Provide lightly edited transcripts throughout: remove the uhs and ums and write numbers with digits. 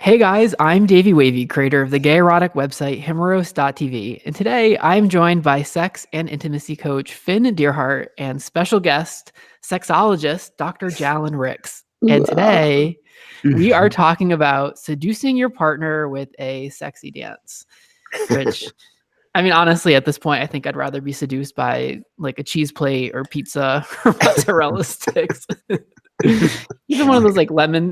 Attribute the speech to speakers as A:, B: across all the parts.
A: Hey guys, I'm Davey Wavey, creator of the gay erotic website Himeros.tv, and today I'm joined by sex and intimacy coach Finn Deerhart and special guest sexologist Dr. Jalen Ricks. And today we are talking about seducing your partner with a sexy dance, which, I mean, honestly, at this point, I think I'd rather be seduced by like a cheese plate or pizza or mozzarella sticks. Even one of those like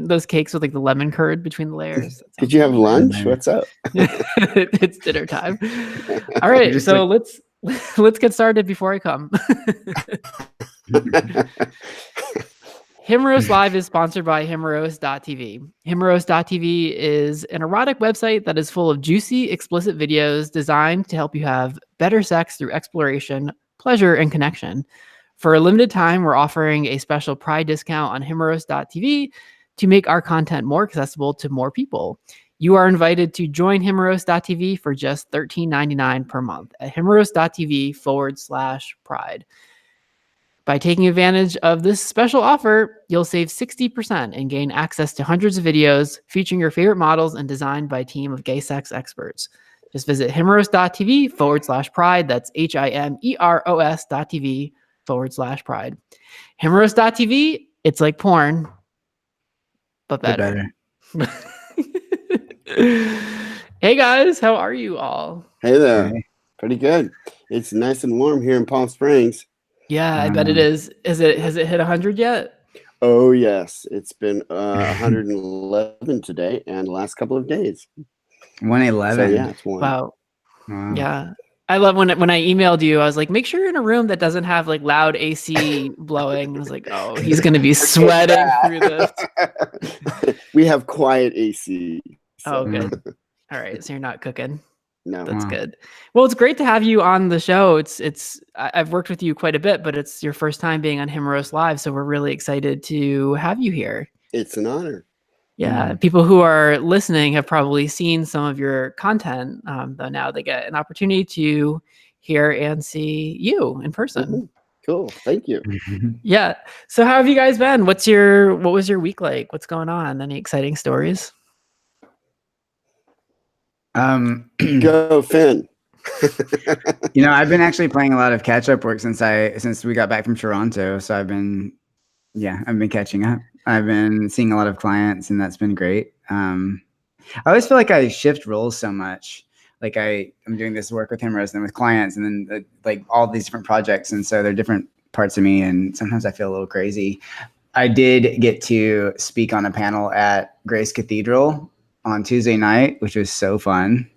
A: those cakes with like the lemon curd between the layers.
B: Did you have lunch? What's up?
A: It's dinner time. All right, so let's get started before I come. Himeros Live is sponsored by Himeros.tv. Himeros.tv is an erotic website that is full of juicy, explicit videos designed to help you have better sex through exploration, pleasure, and connection. For a limited time, we're offering a special Pride discount on Himeros.tv to make our content more accessible to more people. You are invited to join Himeros.tv for just $13.99 per month at Himeros.tv/pride. By taking advantage of this special offer, you'll save 60% and gain access to hundreds of videos featuring your favorite models and designed by a team of gay sex experts. Just visit Himeros.tv/pride. That's Himeros.tv/pride. Himeros.tv, it's like porn, but better. Hey guys, how are you all?
B: Hey there. Pretty good. It's nice and warm here in Palm Springs.
A: Yeah, I bet it is. Has it hit 100 yet?
B: Oh yes, it's been 111 today and the last couple of days.
C: 111.
B: So yeah, it's warm.
A: Wow. Yeah. I love when I emailed you, I was like, make sure you're in a room that doesn't have like loud AC blowing. I was like, oh, he's going to be sweating through this.
B: We have quiet AC.
A: So. Oh, good. All right. So you're not cooking.
B: No.
A: That's good. Well, it's great to have you on the show. I've worked with you quite a bit, but it's your first time being on Himeros Live. So we're really excited to have you here.
B: It's an honor.
A: Yeah, people who are listening have probably seen some of your content, though now they get an opportunity to hear and see you in person.
B: Mm-hmm. Cool, thank you.
A: Yeah. So how have you guys been? What was your week like? What's going on? Any exciting stories?
B: Go Finn.
C: I've been actually playing a lot of catch-up work since we got back from Toronto. So I've been catching up. I've been seeing a lot of clients, and that's been great. I always feel like I shift roles so much. Like I'm doing this work with Himeros and with clients, and then like all these different projects, and so they're different parts of me. And sometimes I feel a little crazy. I did get to speak on a panel at Grace Cathedral on Tuesday night, which was so fun.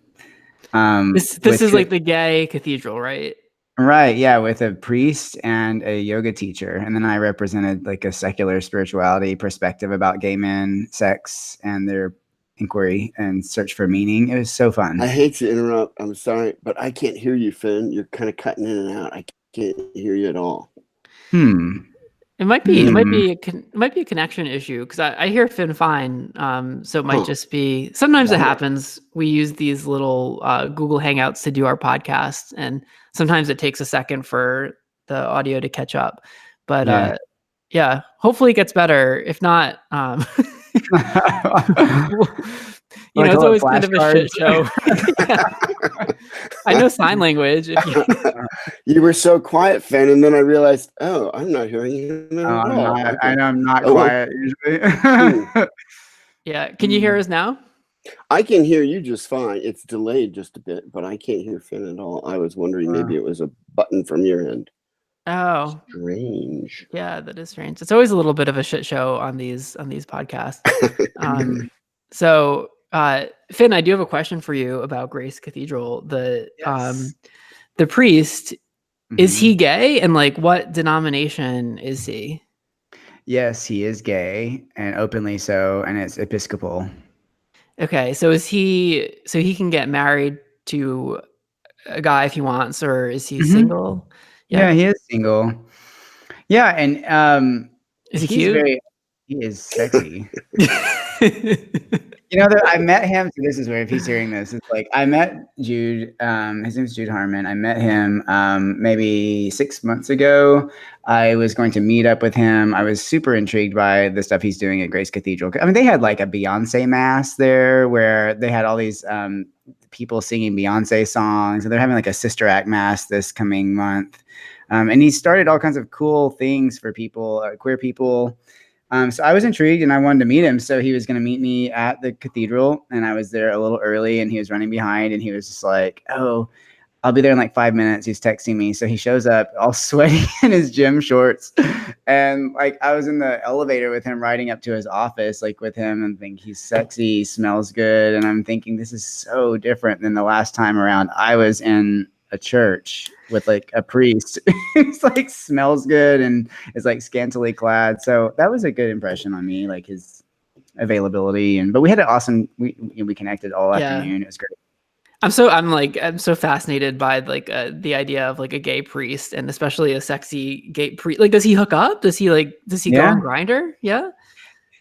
A: This is like the gay cathedral, right?
C: Right. Yeah. With a priest and a yoga teacher. And then I represented like a secular spirituality perspective about gay men, sex, and their inquiry and search for meaning. It was so fun.
B: I hate to interrupt. I'm sorry, but I can't hear you, Finn. You're kind of cutting in and out. I can't hear you at all.
A: It might be a connection issue because I hear Finn fine. So it might just be. Sometimes it happens. We use these little Google Hangouts to do our podcast, and sometimes it takes a second for the audio to catch up. But yeah, hopefully it gets better. If not, it's always kind of a shit show. I know sign language.
B: You were so quiet, Finn, and then I realized, I'm not hearing you at all.
C: I know I'm not quiet usually.
A: Yeah, can you hear us now?
B: I can hear you just fine. It's delayed just a bit, but I can't hear Finn at all. I was wondering maybe it was a button from your end.
A: Oh,
B: strange.
A: Yeah, that is strange. It's always a little bit of a shit show on these podcasts. So, Finn, I do have a question for you about Grace Cathedral. The priest, is he gay, and like what denomination is he?
C: Yes, he is gay and openly so, and it's Episcopal.
A: Okay, so he can get married to a guy if he wants, or is he single?
C: Yeah, he is single. Yeah, and
A: is he cute?
C: He is sexy. I met him. So this is weird. If he's hearing this, it's like I met Jude. His name is Jude Harmon. I met him maybe 6 months ago. I was going to meet up with him. I was super intrigued by the stuff he's doing at Grace Cathedral. I mean, they had like a Beyonce mass there where they had all these people singing Beyonce songs, and they're having like a Sister Act mass this coming month. And he started all kinds of cool things for people, queer people. So I was intrigued and I wanted to meet him. So he was going to meet me at the cathedral, and I was there a little early, and he was running behind, and he was just like, "Oh, I'll be there in like 5 minutes." He's texting me. So he shows up all sweaty in his gym shorts. And like, I was in the elevator with him riding up to his office, like with him, and think he's sexy, he smells good. And I'm thinking, this is so different than the last time around I was in a church with like a priest. It's like smells good and is like scantily clad. So that was a good impression on me, like his availability. But we had an awesome, we connected all afternoon. It was great.
A: I'm so fascinated by like the idea of like a gay priest, and especially a sexy gay priest. Like, does he hook up? Does he go on Grindr? Yeah.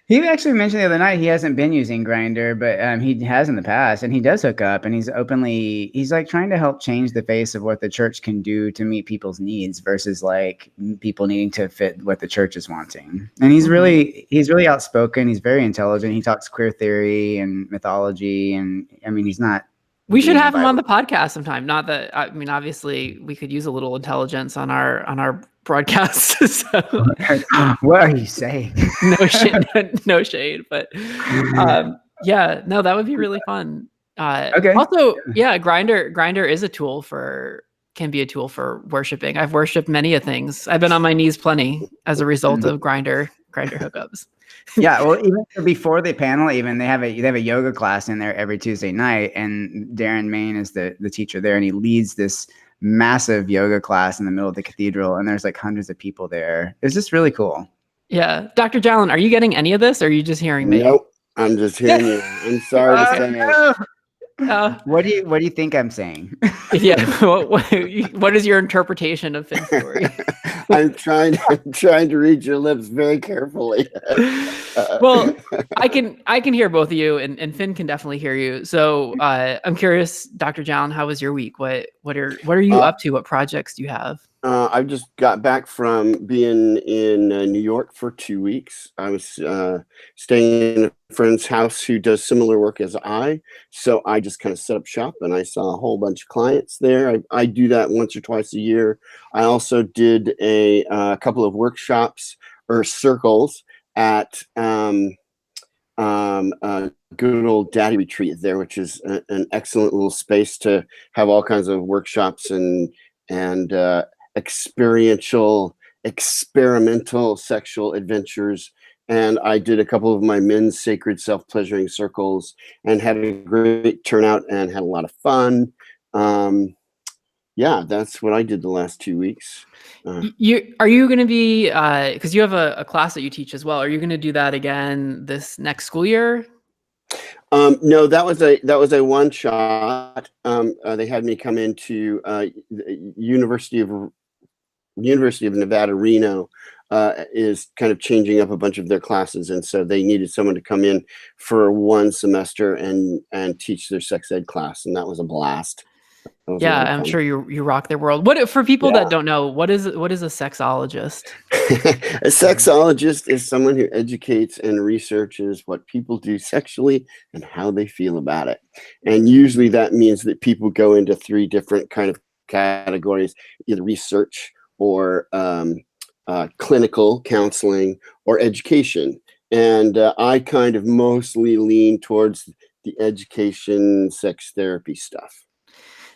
C: He actually mentioned the other night he hasn't been using Grindr, but he has in the past, and he does hook up, and he's like trying to help change the face of what the church can do to meet people's needs versus like people needing to fit what the church is wanting. And he's really outspoken. He's very intelligent. He talks queer theory and mythology, and I mean, he's not.
A: We should have him on the podcast sometime. Not that, I mean, obviously we could use a little intelligence on our broadcast. So.
C: What are you saying?
A: No shade, but yeah, no, that would be really fun.
C: Okay.
A: Also, yeah, Grindr can be a tool for worshiping. I've worshipped many a things. I've been on my knees plenty as a result of Grindr hookups.
C: Yeah, well, even before the panel, even they have a yoga class in there every Tuesday night, and Darren Main is the teacher there, and he leads this massive yoga class in the middle of the cathedral, and there's like hundreds of people there. It's just really cool.
A: Yeah, Dr. Jalen, are you getting any of this, or are you just hearing me?
B: Nope, I'm just hearing you. I'm sorry to say.
C: What do you think I'm saying?
A: Yeah, what is your interpretation of Finn's story?
B: I'm trying to read your lips very carefully.
A: Well, I can hear both of you, and Finn can definitely hear you. So I'm curious, Dr. Jalen, how was your week? What are you up to? What projects do you have?
B: I just got back from being in New York for 2 weeks. I was staying in a friend's house who does similar work as I. So I just kind of set up shop, and I saw a whole bunch of clients there. I do that once or twice a year. I also did a couple of workshops or circles at good old Daddy Retreat there, which is an excellent little space to have all kinds of workshops and experiential, experimental sexual adventures. And I did a couple of my men's sacred self-pleasuring circles and had a great turnout and had a lot of fun. Yeah, that's what I did the last 2 weeks.
A: Are you going to be, because you have a class that you teach as well, are you going to do that again this next school year?
B: No, that was a one shot. They had me come into the University of Nevada, Reno is kind of changing up a bunch of their classes, and so they needed someone to come in for one semester and teach their sex ed class, and that was a blast.
A: Yeah, I'm sure you rock their world. What for people that don't know, what is a sexologist?
B: A sexologist is someone who educates and researches what people do sexually and how they feel about it. And usually that means that people go into 3 different kind of categories, either research or clinical counseling or education. And I kind of mostly lean towards the education, sex therapy stuff.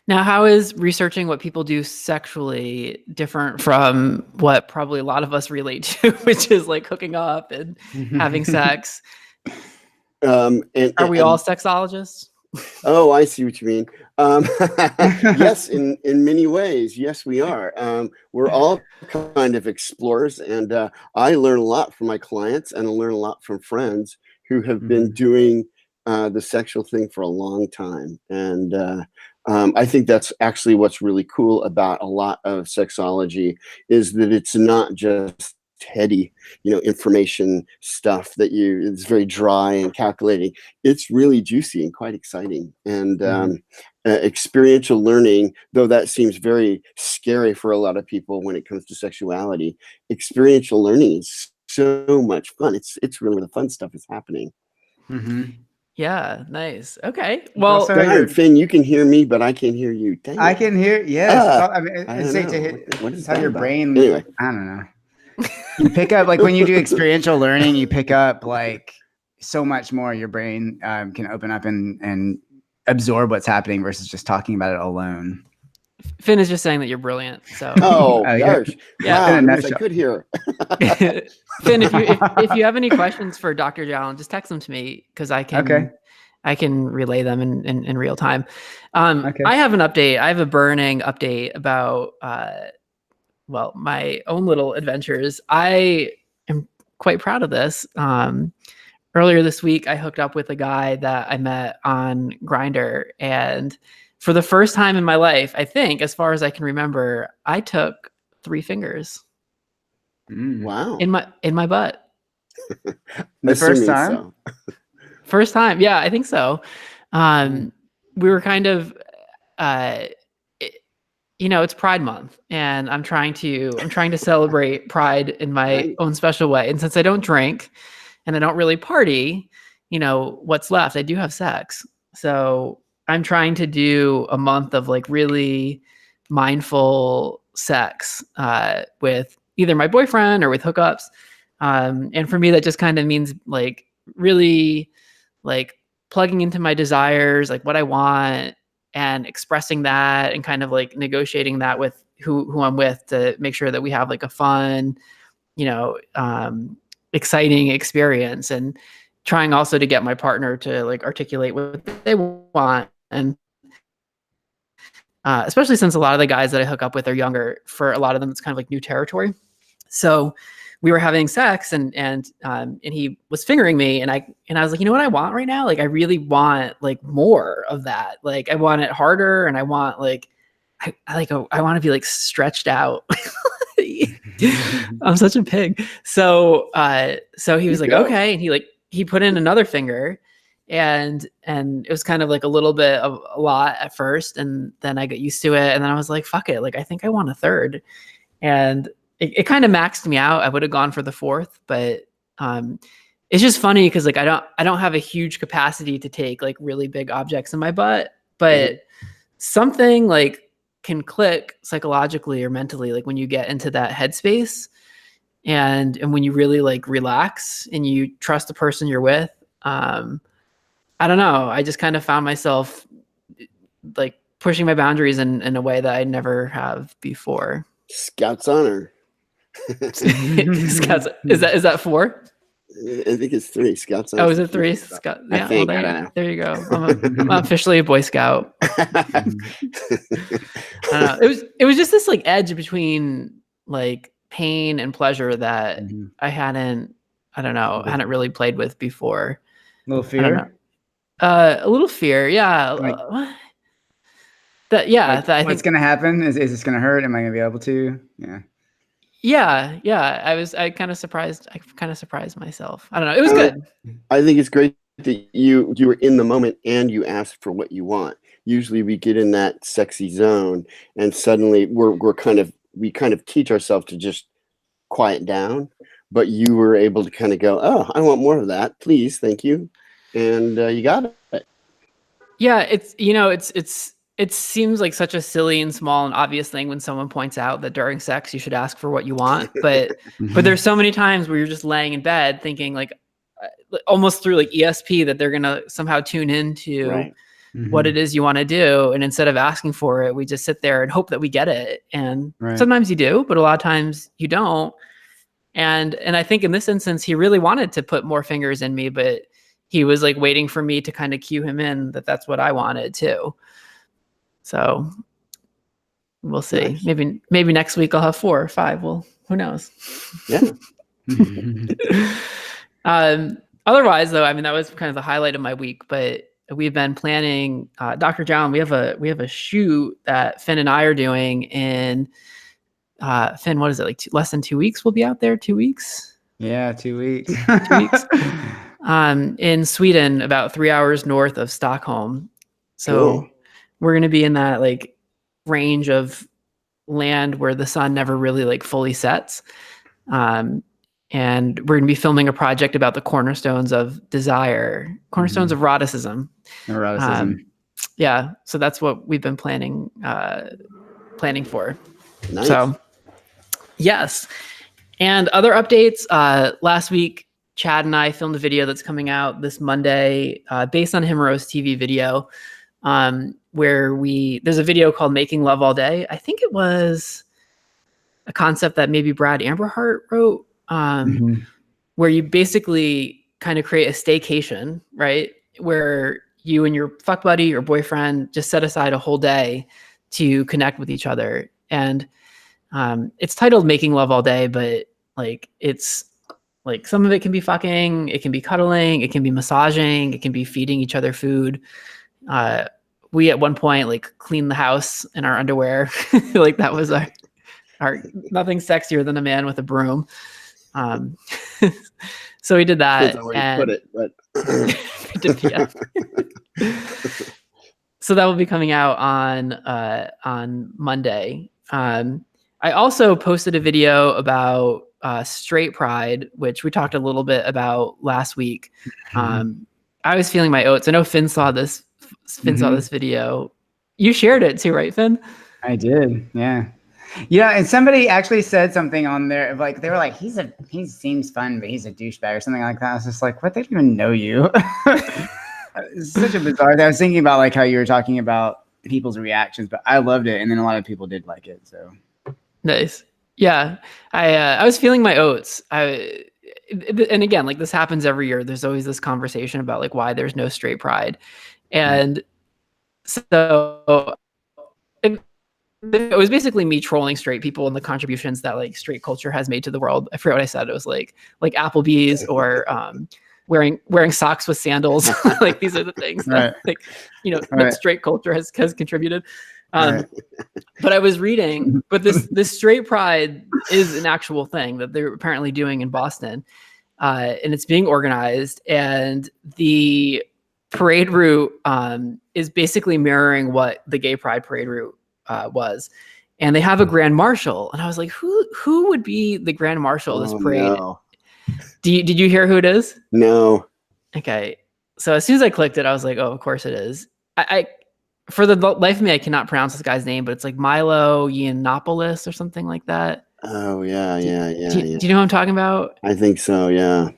A: Now, how is researching what people do sexually different from what probably a lot of us relate to, which is like hooking up and having sex? Are we all sexologists?
B: Oh, I see what you mean. Yes, in many ways, yes, we are. We're all kind of explorers, and I learn a lot from my clients, and I learn a lot from friends who have been doing the sexual thing for a long time. And I think that's actually what's really cool about a lot of sexology is that it's not just heady, information stuff that it's very dry and calculating. It's really juicy and quite exciting. And experiential learning, though that seems very scary for a lot of people when it comes to sexuality, experiential learning is so much fun. It's really the fun stuff is happening.
A: Yeah, nice. Okay. Well,
B: darn, Finn, you can hear me, but I can't hear you. Dang
C: I
B: it.
C: can hear. Yes, I mean,
B: I
C: it's
B: don't
C: safe to
B: know.
C: hit.
B: What is
C: It's how
B: that
C: your
B: about?
C: brain.
B: Anyway.
C: I don't know. You pick up, like when you do experiential learning, you pick up like so much more. Your brain can open up and absorb what's happening versus just talking about it alone.
A: Finn is just saying that you're brilliant. So
B: gosh.
A: Yeah.
B: Wow, I wish I could hear.
A: Finn, if you have any questions for Dr. Jalen, just text them to me because I can relay them in real time. I have an update. I have a burning update about my own little adventures. I am quite proud of this. Earlier this week, I hooked up with a guy that I met on Grindr, and for the first time in my life, I think, as far as I can remember, I took 3 fingers.
B: Wow.
A: In my butt.
C: The first time?
B: So.
A: First time. Yeah, I think so. We were kind of, it's Pride Month, and I'm trying to celebrate Pride in my own special way. And since I don't drink and I don't really party, what's left? I do have sex. So I'm trying to do a month of like really mindful sex with either my boyfriend or with hookups. And for me, that just kind of means like really like plugging into my desires, like what I want, and expressing that and kind of like negotiating that with who I'm with to make sure that we have like a fun, exciting experience, and trying also to get my partner to like articulate what they want. And especially since a lot of the guys that I hook up with are younger, for a lot of them, it's kind of like new territory. So we were having sex and he was fingering me, and I was like, you know what I want right now? Like, I really want like more of that. Like, I want it harder, and I want like, I want to be like stretched out. I'm such a pig. So he was like, okay. And he put in another finger, and it was kind of like a little bit of a lot at first. And then I got used to it. And then I was like, fuck it. Like, I think I want a third. And it kind of maxed me out. I would have gone for the 4th, but it's just funny because like I don't have a huge capacity to take like really big objects in my butt, but something like can click psychologically or mentally, like when you get into that headspace and when you really like relax and you trust the person you're with. I don't know. I just kind of found myself like pushing my boundaries in a way that I never have before.
B: Scout's honor.
A: Scouts, is that 4?
B: I think it's 3. Scouts honor.
A: Oh, is it 3? Scout, yeah,
B: I think.
A: well,
B: I don't know.
A: There you go. I'm officially a Boy Scout. I don't know. It was just this like edge between like pain and pleasure that I hadn't really played with before.
C: A little fear.
A: A little fear, yeah.
C: Like,
A: I
C: what's gonna happen? Is this gonna hurt? Am I gonna be able to?
A: Yeah. I kind of surprised myself. I don't know. It was good.
B: I think it's great that you were in the moment and you asked for what you want. Usually we get in that sexy zone and suddenly we kind of teach ourselves to just quiet down, but you were able to kind of go, oh, I want more of that, please, thank you. And you got it. Yeah,
A: it seems like such a silly and small and obvious thing when someone points out that during sex you should ask for what you want, but there's so many times where you're just laying in bed thinking like almost through like ESP that they're gonna somehow tune into what it is you want to do, and instead of asking for it, we just sit there and hope that we get it. And sometimes you do, but a lot of times you don't. And I think in this instance, he really wanted to put more fingers in me, but he was like waiting for me to kind of cue him in that that's what I wanted too. So we'll see. Nice. Maybe next week I'll have 4 or 5. Well, who knows?
B: Yeah.
A: Otherwise, though, I mean, that was kind of the highlight of my week. But we've been planning, Dr. John. We have a shoot that Finn and I are doing in Finn, what is it, like less than 2 weeks we'll be out there? 2 weeks?
C: Yeah, 2 weeks.
A: 2 weeks. In Sweden, about 3 hours north of Stockholm. So
B: Cool.
A: we're going to be in that like range of land where the sun never really like fully sets. And we're going to be filming a project about the cornerstones of desire, cornerstones of eroticism.
C: Eroticism.
A: Yeah. So that's what we've been planning for.
B: Nice.
A: So yes. And other updates, last week, Chad and I filmed a video that's coming out this Monday, based on Himeros TV video, where there's a video called Making Love All Day. I think it was a concept that maybe Brad Amberhart wrote, where you basically kind of create a staycation, right? Where you and your fuck buddy or boyfriend just set aside a whole day to connect with each other. And it's titled Making Love All Day, but like it's like some of it can be fucking, it can be cuddling, it can be massaging, it can be feeding each other food. We at one point like cleaned the house in our underwear. Like that was our nothing sexier than a man with a broom. So we did that.
B: Depends on where you put it, but
A: So that will be coming out on Monday. I also posted a video about straight pride, which we talked a little bit about last week. I was feeling my oats. I know Finn saw this. Finn saw this video. You shared it too, right, Finn?
C: I did. Yeah. Yeah. And somebody actually said something on there. Like they were like, he seems fun, but he's a douchebag or something like that. I was just like, what? They don't even know you. It's such a bizarre thing. I was thinking about like how you were talking about people's reactions, but I loved it. And then a lot of people did like it. So
A: nice. Yeah. I was feeling my oats. And again, like this happens every year. There's always this conversation about like why there's no straight pride. And so it was basically me trolling straight people and the contributions that like straight culture has made to the world. I forget what I said. It was like Applebee's or wearing socks with sandals. Like these are the things that like, that straight culture has contributed. But I was reading, but this straight pride is an actual thing that they're apparently doing in Boston, and it's being organized, and the parade route is basically mirroring what the gay pride parade route was. And they have a grand marshal, and I was like, who would be the grand marshal of this parade?
B: No.
A: Did you hear who it is?
B: No.
A: Okay. So as soon as I clicked it, I was like, oh, of course it is. I for the life of me, I cannot pronounce this guy's name, but it's like Milo Yiannopoulos or something like that.
B: Oh yeah.
A: Do you know who I'm talking about?
B: I think so. Yeah.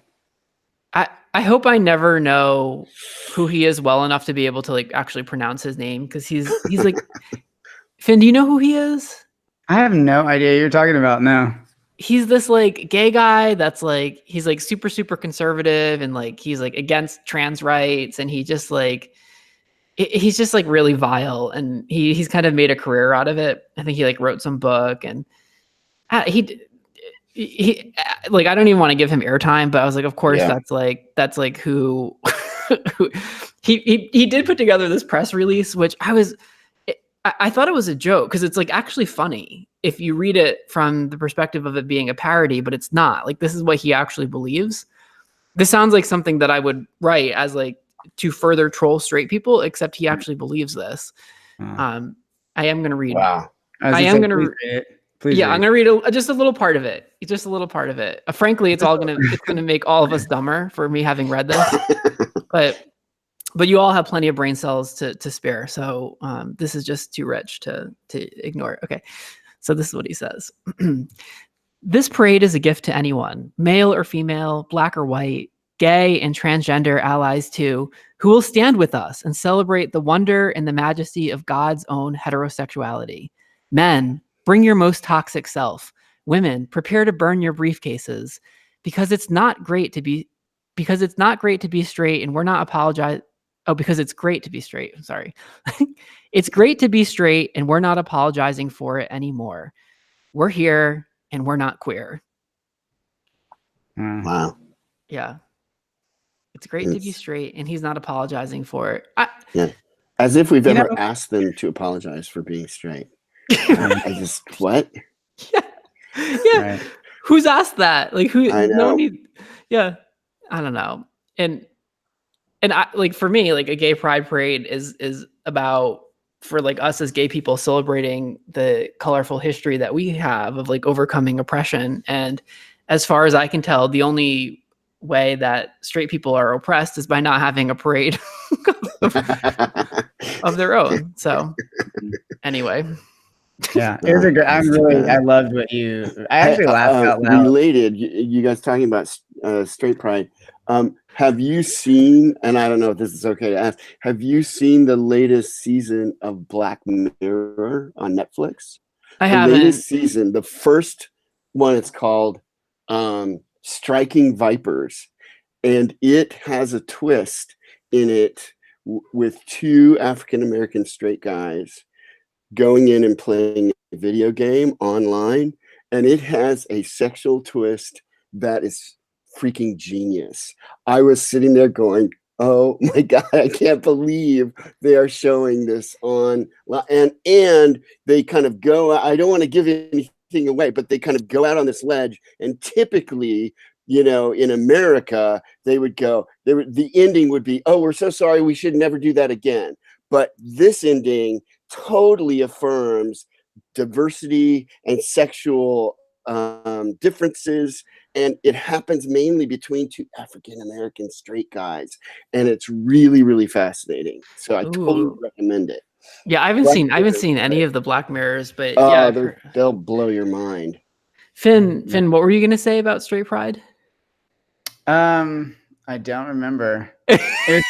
A: I hope I never know who he is well enough to be able to like actually pronounce his name, because he's like, Finn, do you know who he is?
C: I have no idea you're talking about. No.
A: He's this like gay guy that's like, he's like super, super conservative, and like he's like against trans rights, and he's just like really vile, and he's kind of made a career out of it. I think he like wrote some book, and he like, I don't even want to give him airtime, but I was like, of course, that's like who he did put together this press release, which I thought it was a joke, because it's like actually funny if you read it from the perspective of it being a parody, but it's not. Like, this is what he actually believes. This sounds like something that I would write as like to further troll straight people, except he actually believes this. I am going to read.
B: Wow.
A: I am going to read it.
C: Please
A: I'm going to read just a little part of it. Just a little part of it. Frankly, it's going to make all of us dumber for me having read this, but you all have plenty of brain cells to spare. So this is just too rich to ignore. Okay. So this is what he says. This parade is a gift to anyone, male or female, black or white, gay and transgender allies too, who will stand with us and celebrate the wonder and the majesty of God's own heterosexuality. Men, bring your most toxic self. Women, prepare to burn your briefcases, because it's not great to be straight, and we're not apologize. Oh, because it's great to be straight. I'm sorry. It's great to be straight, and we're not apologizing for it anymore. We're here, and we're not queer.
B: Wow.
A: Yeah. It's great to be straight, and he's not apologizing for it.
B: Yeah. As if we've ever asked them to apologize for being straight. I just, what?
A: Yeah. Yeah.
C: Right.
A: Who's asked that? Like who?
B: I
A: No
B: know.
A: one need. Yeah. I don't know. And I like for me, like a gay pride parade is about for like us as gay people celebrating the colorful history that we have of like overcoming oppression. And as far as I can tell, the only way that straight people are oppressed is by not having a parade of their own. So anyway.
C: Yeah, it was a great. I loved what I actually laughed out loud.
B: Related, you guys talking about straight pride. Have you seen, and I don't know if this is okay to ask, have you seen the latest season of Black Mirror on Netflix?
A: I
B: The
A: haven't.
B: latest season, the first one, it's called Striking Vipers. And it has a twist in it with two African-American straight guys going in and playing a video game online, and it has a sexual twist that is freaking genius. I was sitting there going, oh my God, I can't believe they are showing this on, and they kind of go, I don't want to give anything away, but they kind of go out on this ledge, and typically, in America, the ending would be, oh, we're so sorry, we should never do that again. But this ending totally affirms diversity and sexual differences, and it happens mainly between two African-American straight guys, and it's really, really fascinating. So I totally recommend it.
A: Yeah, I haven't seen any of the Black Mirrors, but
B: yeah, they'll blow your mind.
A: Finn, what were you gonna say about straight pride?
C: I don't remember. It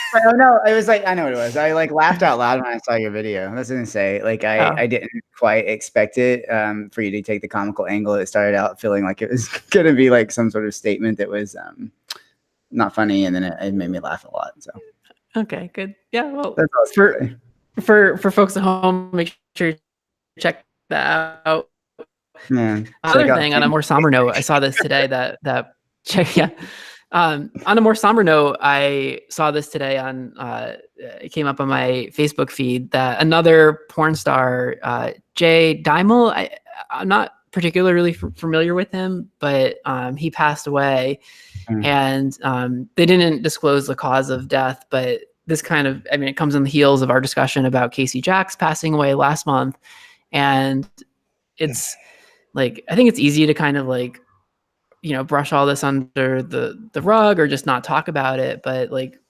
C: was like, I know what it was. I like laughed out loud when I saw your video. I was gonna say, like, I didn't quite expect it for you to take the comical angle. It started out feeling like it was gonna be like some sort of statement that was not funny, and then it made me laugh a lot. So
A: okay, good. Yeah, well,
C: that's all
A: for folks at home, make sure you check that out.
C: Yeah.
A: Other thing, on a more somber note, I saw this today on a more somber note, I saw this today it came up on my Facebook feed that another porn star, Jay Dimel, I'm not particularly familiar with him, but he passed away, and they didn't disclose the cause of death, but this it comes on the heels of our discussion about Casey Jacks passing away last month, and it's like, I think it's easy to kind of like, brush all this under the rug or just not talk about it. But like,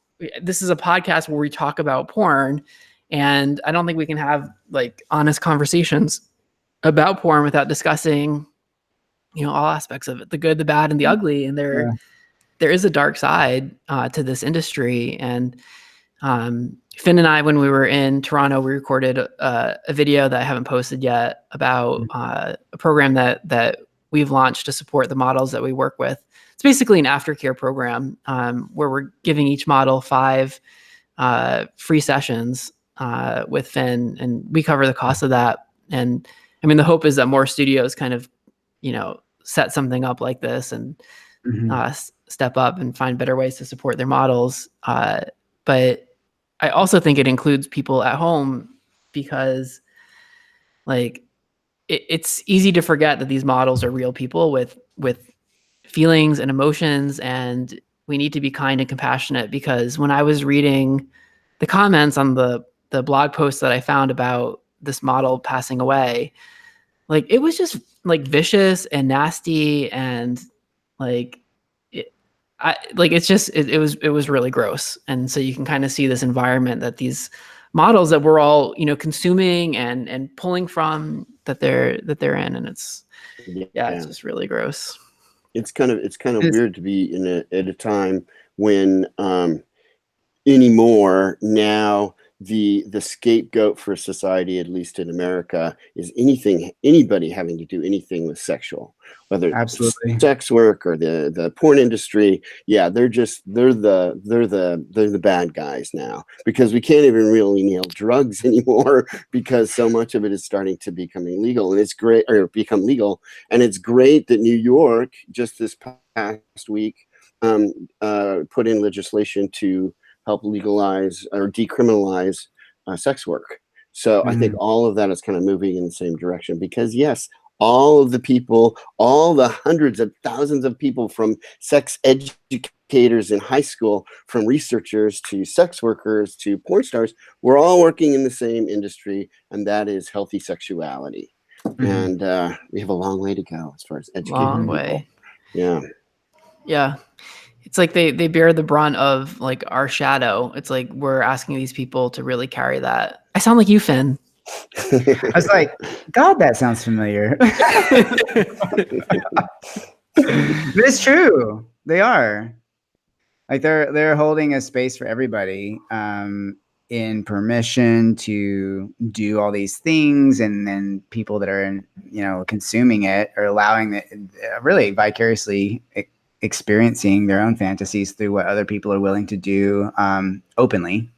A: this is a podcast where we talk about porn, and I don't think we can have like honest conversations about porn without discussing, all aspects of it, the good, the bad, and the ugly. And there is a dark side to this industry. And Finn and I, when we were in Toronto, we recorded a video that I haven't posted yet about a program that we've launched to support the models that we work with. It's basically an aftercare program where we're giving each model 5 free sessions with Finn, and we cover the cost of that. And I mean, the hope is that more studios kind of, set something up like this and step up and find better ways to support their models. But I also think it includes people at home, because like, it's easy to forget that these models are real people with feelings and emotions, and we need to be kind and compassionate. Because when I was reading the comments on the blog post that I found about this model passing away, like, it was just like vicious and nasty, and like it was really gross. And so you can kind of see this environment that these models that we're all, consuming and pulling from, that they're in, and it's it's just really gross.
B: It's kind of weird to be at a time when anymore now the scapegoat for society, at least in America, is anybody having to do anything with sexual, whether it's sex work or the porn industry. Yeah, they're the bad guys now, because we can't even really nail drugs anymore, because so much of it is starting to become illegal. And it's great, or become legal, and it's great that New York just this past week put in legislation to help legalize or decriminalize sex work. So I think all of that is kind of moving in the same direction, because yes, all of the people, all the hundreds of thousands of people, from sex educators in high school, from researchers to sex workers to porn stars, we're all working in the same industry, and that is healthy sexuality. And we have a long way to go as far as educating people.
A: way.
B: Yeah.
A: It's like they bear the brunt of like our shadow. It's like we're asking these people to really carry that. I sound like you, Finn.
C: I was like, God, that sounds familiar. But it's true. They are. Like they're holding a space for everybody in permission to do all these things, and then people that are consuming it or allowing it, really vicariously experiencing their own fantasies through what other people are willing to do openly.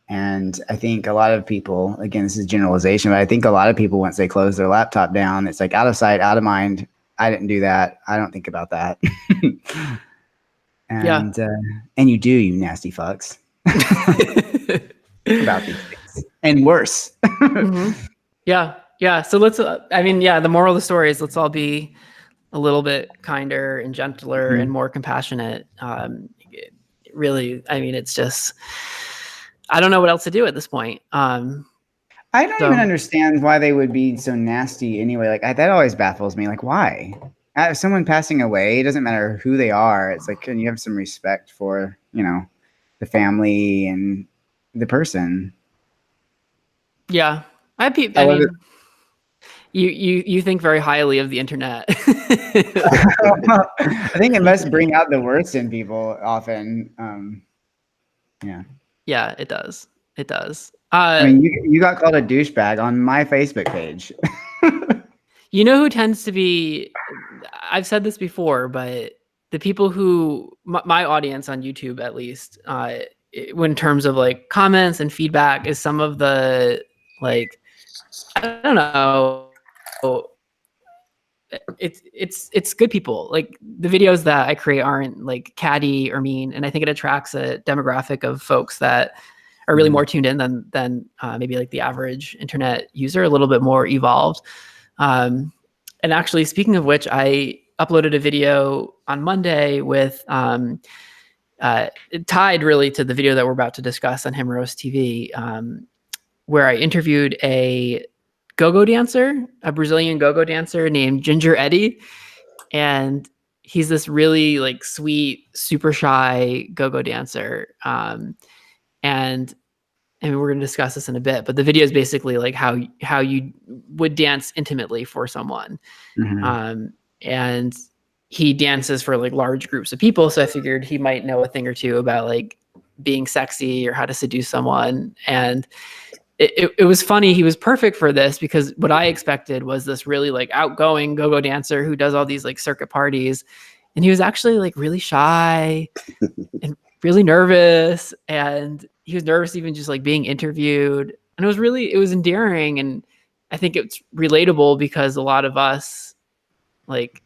C: And I think a lot of people, again, this is generalization, but I think a lot of people, once they close their laptop down, it's like out of sight, out of mind. I didn't do that. I don't think about that. And you do, you nasty fucks. About these things. And worse.
A: Yeah. So let's, the moral of the story is let's all be a little bit kinder and gentler and more compassionate. Really, it's just, I don't know what else to do at this point. I
C: don't even understand why they would be so nasty anyway. Like that always baffles me. Like, why? If someone passing away, it doesn't matter who they are. It's like, can you have some respect for, the family and the person?
A: Yeah. You think very highly of the internet.
C: I think it must bring out the worst in people often.
A: Yeah, it does. It does.
C: You got called a douchebag on my Facebook page.
A: You know who tends to be, I've said this before, but the people who, my audience on YouTube at least, in terms of like comments and feedback, is some of the, like, I don't know, it's good people. Like the videos that I create aren't like catty or mean, and I think it attracts a demographic of folks that are really more tuned in than maybe like the average internet user, a little bit more evolved. And actually, speaking of which, I uploaded a video on Monday with it tied really to the video that we're about to discuss on Himeros TV, where I interviewed a go-go dancer, a Brazilian go-go dancer named Ginger Eddie. And he's this really like sweet, super shy go-go dancer. And we're going to discuss this in a bit, but the video is basically like how you would dance intimately for someone. And he dances for like large groups of people. So I figured he might know a thing or two about like being sexy or how to seduce someone. And it was funny. He was perfect for this because what I expected was this really like outgoing go-go dancer who does all these like circuit parties. And he was actually like really shy and really nervous. And he was nervous even just like being interviewed. And it was endearing. And I think it's relatable because a lot of us like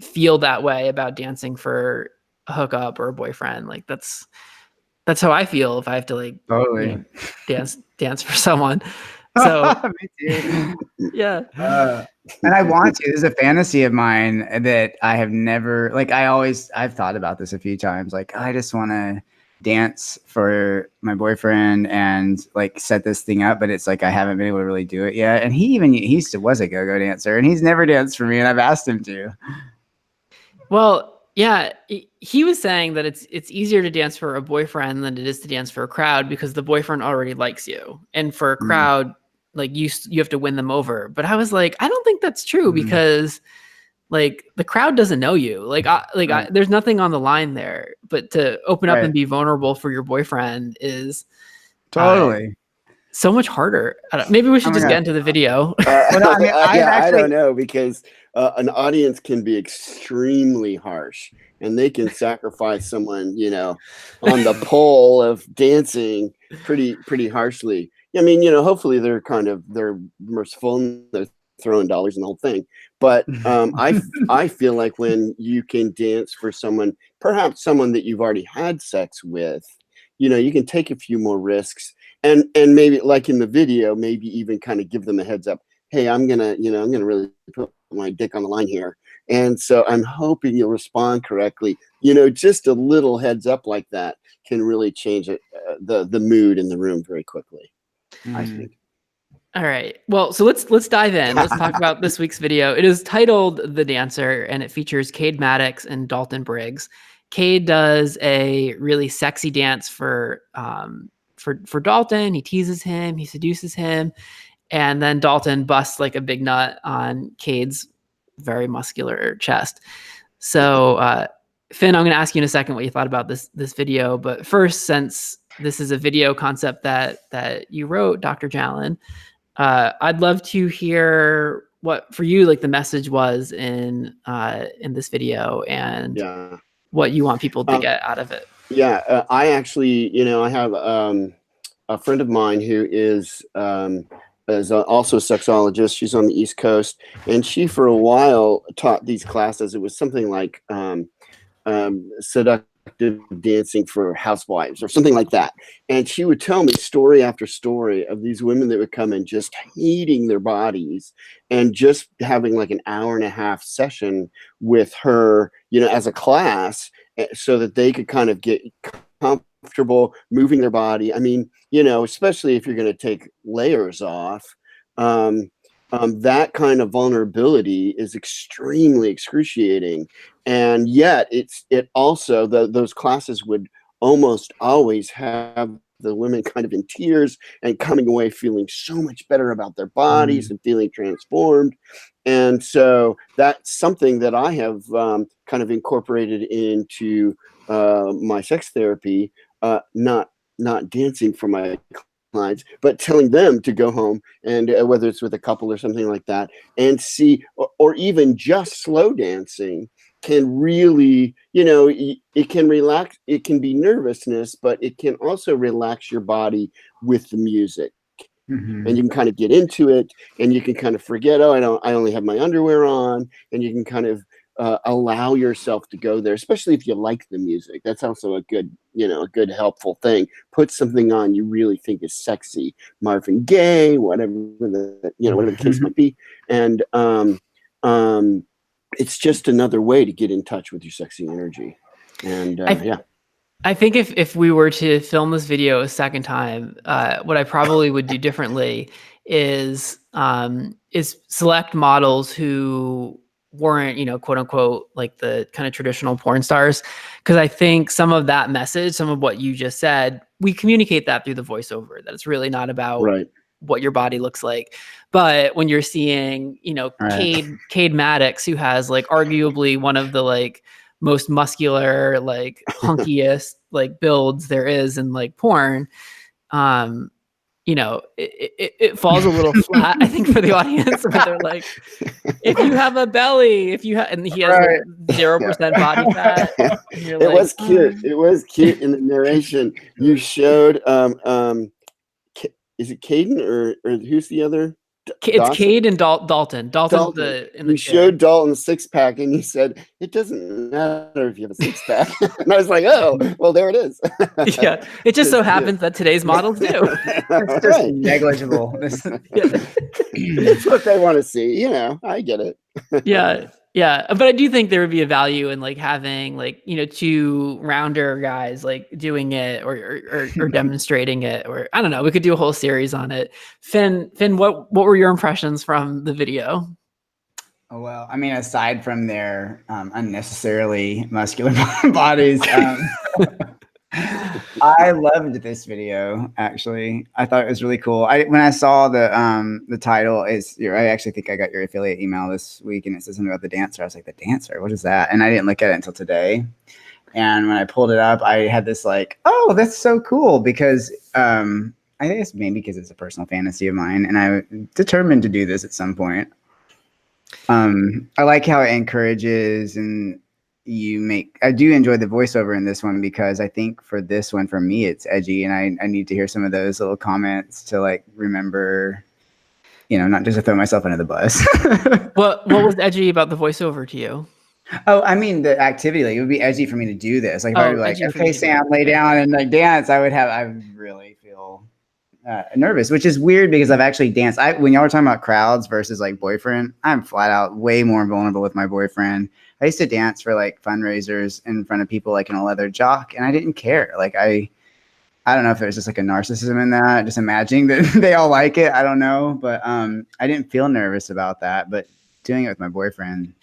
A: feel that way about dancing for a hookup or a boyfriend. Like that's how I feel if I have to like
C: totally
A: dance for someone. So
C: me too.
A: Yeah.
C: And I want to. This is a fantasy of mine that I have never, like, I've thought about this a few times. Like, I just want to dance for my boyfriend and like set this thing up, but it's like I haven't been able to really do it yet. And he still was a go-go dancer, and he's never danced for me, and I've asked him to.
A: Well, yeah, he was saying that it's easier to dance for a boyfriend than it is to dance for a crowd because the boyfriend already likes you, and for a crowd, like you have to win them over. But I was like, I don't think that's true because like the crowd doesn't know you. There's nothing on the line there. But to open up and be vulnerable for your boyfriend is
C: totally
A: so much harder. Maybe we should just get into the video.
B: I don't know, because an audience can be extremely harsh, and they can sacrifice someone, on the pole of dancing pretty harshly. I mean, hopefully they're merciful and they're throwing dollars and the whole thing. But I feel like when you can dance for someone, perhaps someone that you've already had sex with, you can take a few more risks. And maybe like in the video, maybe even kind of give them a heads up. hey, I'm gonna really put my dick on the line here. And so I'm hoping you'll respond correctly. Just a little heads up like that can really change the mood in the room very quickly, I think.
A: All right. Well, so let's dive in. Let's talk about this week's video. It is titled The Dancer, and it features Cade Maddox and Dalton Briggs. Cade does a really sexy dance for Dalton. He teases him, he seduces him, and then Dalton busts like a big nut on Cade's very muscular chest. So, Finn, I'm going to ask you in a second what you thought about this video. But first, since this is a video concept that you wrote, Dr. Jalen, I'd love to hear what for you like the message was in this video and what you want people to get out of it.
B: Yeah, I actually, I have a friend of mine who is also a sexologist. She's on the East Coast, and she for a while taught these classes. It was something like seductive dancing for housewives or something like that. And she would tell me story after story of these women that would come in just hating their bodies and just having like an hour and a half session with her, as a class, so that they could kind of get comfortable moving their body. I mean, especially if you're going to take layers off, that kind of vulnerability is extremely excruciating. And yet it also, those classes would almost always have the women kind of in tears and coming away feeling so much better about their bodies and feeling transformed. And so that's something that I have kind of incorporated into my sex therapy, not dancing for my clients, but telling them to go home and whether it's with a couple or something like that, and see, or even just slow dancing can really, it can relax. It can be nervousness, but it can also relax your body with the music. And you can kind of get into it, and you can kind of forget, I only have my underwear on, and you can kind of allow yourself to go there, especially if you like the music. That's also a good, helpful thing. Put something on you really think is sexy, Marvin Gaye, whatever the case might be, and it's just another way to get in touch with your sexy energy. And
A: I think if we were to film this video a second time, what I probably would do differently is select models who weren't, quote unquote, like the kind of traditional porn stars. Because I think some of that message, some of what you just said, we communicate that through the voiceover, that it's really not about what your body looks like. But when you're seeing, Cade Maddox, who has like arguably one of the like most muscular, like hunkiest like builds there is in like porn, it falls a little flat, I think, for the audience. Where they're like, if you have a belly, and he has like 0% body fat.
B: It was cute. It was cute in the narration. You showed, is it Caden or who's the other?
A: It's Cade and Dalton. Dalton's
B: you showed Dalton six pack, and you said it doesn't matter if you have a six pack. And I was like, oh, well, there it is.
A: Yeah, it just so happens that today's models do.
C: It's just negligible.
B: It's what they want to see. I get it.
A: Yeah, but I do think there would be a value in like having like two rounder guys like doing it or demonstrating it, or I don't know. We could do a whole series on it. Finn, what were your impressions from the video?
C: Oh, well, I mean, aside from their unnecessarily muscular bodies, I loved this video. Actually, I thought it was really cool. When I saw the title, I actually think I got your affiliate email this week, and it says something about the dancer. I was like, the dancer, what is that? And I didn't look at it until today. And when I pulled it up, I had this like, oh, that's so cool, because I think it's maybe because it's a personal fantasy of mine, and I'm determined to do this at some point. I like how it encourages, and I do enjoy the voiceover in this one, because I think for this one, for me, it's edgy, and I need to hear some of those little comments to like remember, not just to throw myself under the bus.
A: What was edgy about the voiceover to you?
C: Oh, I mean, the activity, like it would be edgy for me to do this. Like if I would be like, okay, Sam, lay down and like dance, I would really feel nervous, which is weird because I've actually danced. When y'all were talking about crowds versus like boyfriend, I'm flat out way more vulnerable with my boyfriend. I used to dance for like fundraisers in front of people like in a leather jock, and I didn't care. Like I don't know if there's just like a narcissism in that, just imagining that they all like it. I don't know, but I didn't feel nervous about that. But doing it with my boyfriend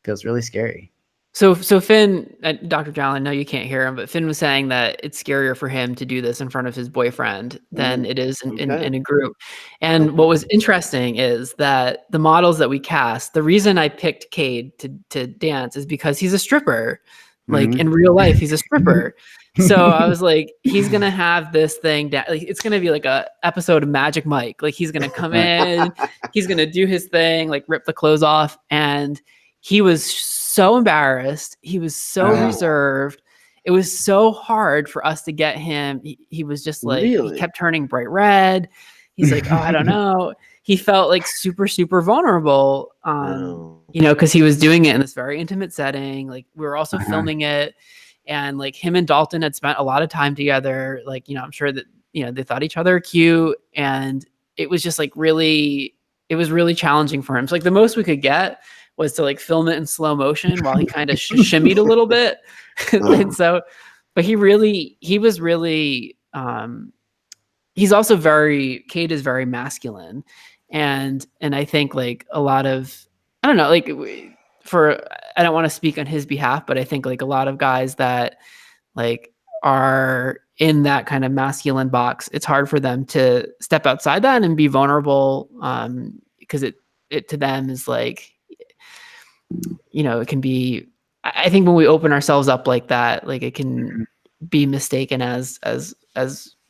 C: feels really scary.
A: So Finn, Dr. Jalen, no, you can't hear him, but Finn was saying that it's scarier for him to do this in front of his boyfriend than it is in a group. And what was interesting is that the models that we cast, the reason I picked Cade to dance is because he's a stripper. Like in real life, he's a stripper. So I was like, he's going to have this thing down. Like, it's going to be like a episode of Magic Mike. Like he's going to come in, he's going to do his thing, like rip the clothes off. And he was so embarrassed. He was so reserved. It was so hard for us to get him. He was just like, he kept turning bright red. He's like, oh, I don't know. He felt like super, super vulnerable, you know, because he was doing it in this very intimate setting. Like we were also filming it. And like him and Dalton had spent a lot of time together. Like, you know, I'm sure that, you know, they thought each other cute. And it was just like it was really challenging for him. So like the most we could get was to like film it in slow motion while he kind of shimmied a little bit. And so, but he was really, he's also Cade is very masculine. And I think like a lot of, I don't know, like I don't want to speak on his behalf, but I think like a lot of guys that like are in that kind of masculine box, it's hard for them to step outside that and be vulnerable. Because it to them is like, you know, it can be, I think when we open ourselves up like that, like it can be mistaken as,